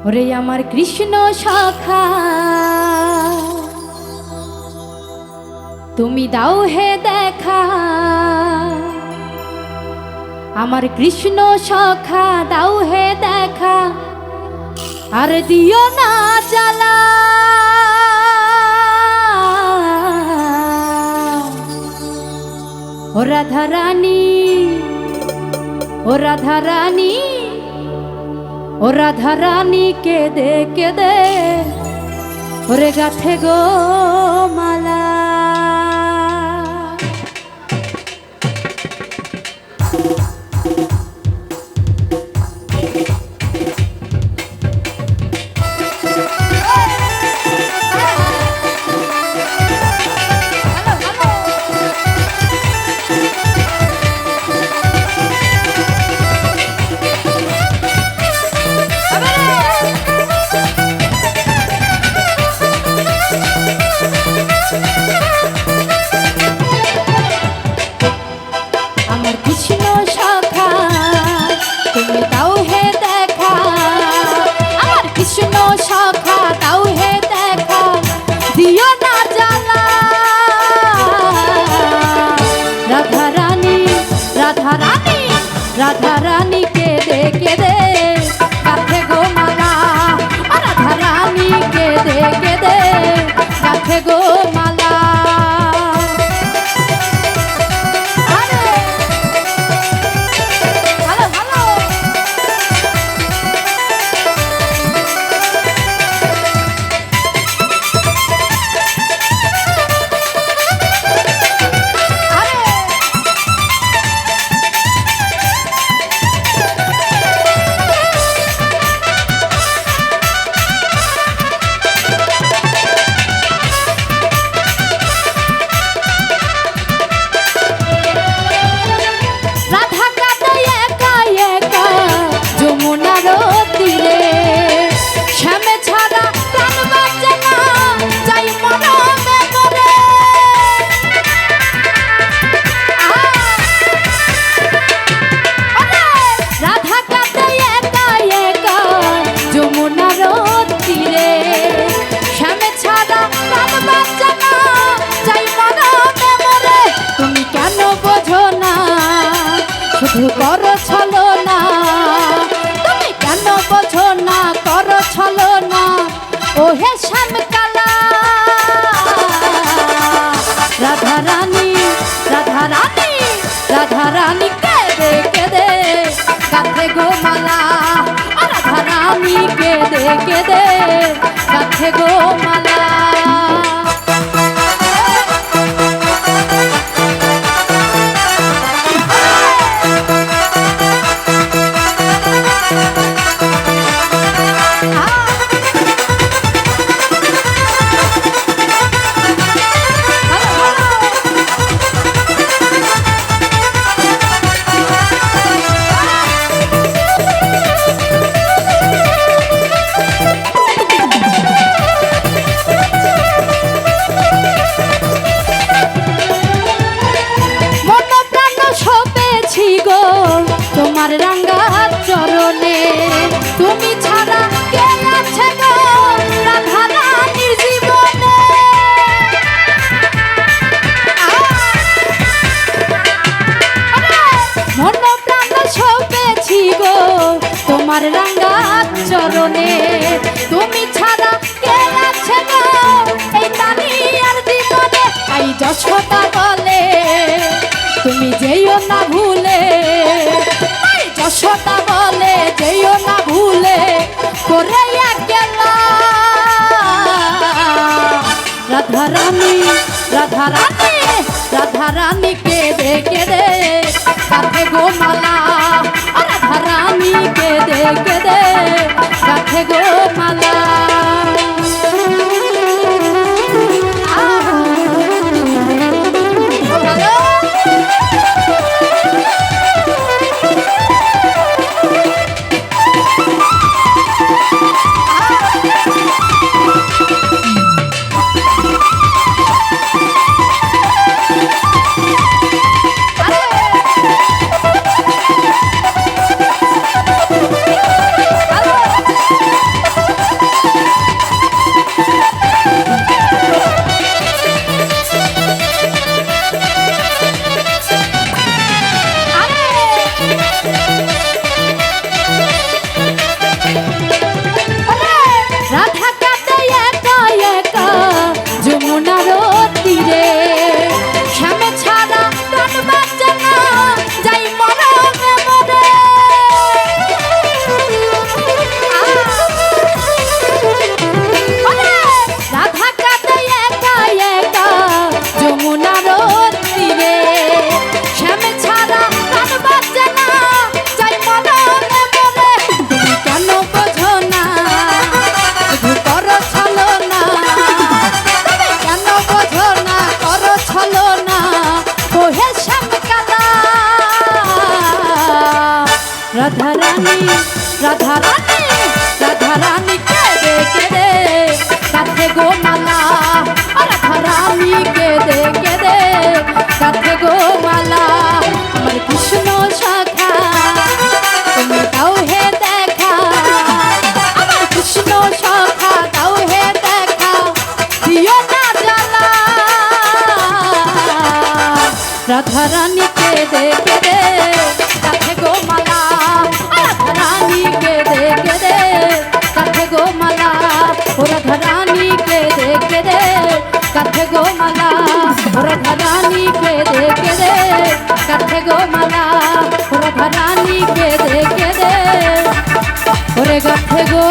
ওরে আমার কৃষ্ণ সখা তুমি দাও হে দেখা, আমার কৃষ্ণ সখা দাও হে দেখা, আর দিও না জ্বালা। ও রাধা রানী, ও রাধা রানী, ও রাধা রানী কেঁদে কেঁদে ওরে গাথে গো মালা। রাধা রানী কেঁদে কেঁদে গাথে গো মালা, রাধা রানী কেঁদে কেঁদে গাথে গো মালা। করো ছলো না তুমি, কেন বোঝো না করো ছলো না ও হে শ্যামকালা। রাধা রানী, রাধা রানী, রাধা রানী কেঁদে কেঁদে গাথে গো মালা, রাধা রানী কেঁদে কেঁদে গাথে গো মালা। তোমার রাঙ্গা চরণে তুমি ছাড়া কে আছে গো রাধা রানীর জীবনে। মন প্রাণ সপেছি গো তোমার রাঙ্গা চরণে, তুমি ছাড়া কে আছে গো এই তানিয়ার জীবনে। তাই যশোদা বলে তুমি যেও না ভুলে, যশোদা বলে যেও না ভুলে করে গেলা। রাধা রানী, রাধা রানী, রাধা রানী কেঁদে কেঁদে গাথে গো মালা, রাধা রানী কেঁদে কেঁদে গাথে গো মালা। রানী রাধা রানী রাধা রানী কেঁদে কেঁদে গাঁথে গো মালা রাধা রানী কেঁদে কেঁদে গাঁথে গো মালা আমার কৃষ্ণ শাখা তুমি দাও হে দেখা আমার কৃষ্ণ শাখা দাও হে দেখা দিও না জ্বালা রাধা রানী কেঁদে কেঁদে গাঁথে গো মালা রাধা রানী কেঁদে কেঁদে গাঁথে গো মালা ও রাধা রানী কেঁদে কেঁদে গাঁথে গো মালা ও রাধা রানী কেঁদে কেঁদে গাঁথে গো মালা ও রাধা রানী কেঁদে কেঁদে ওরে গাঁথে গো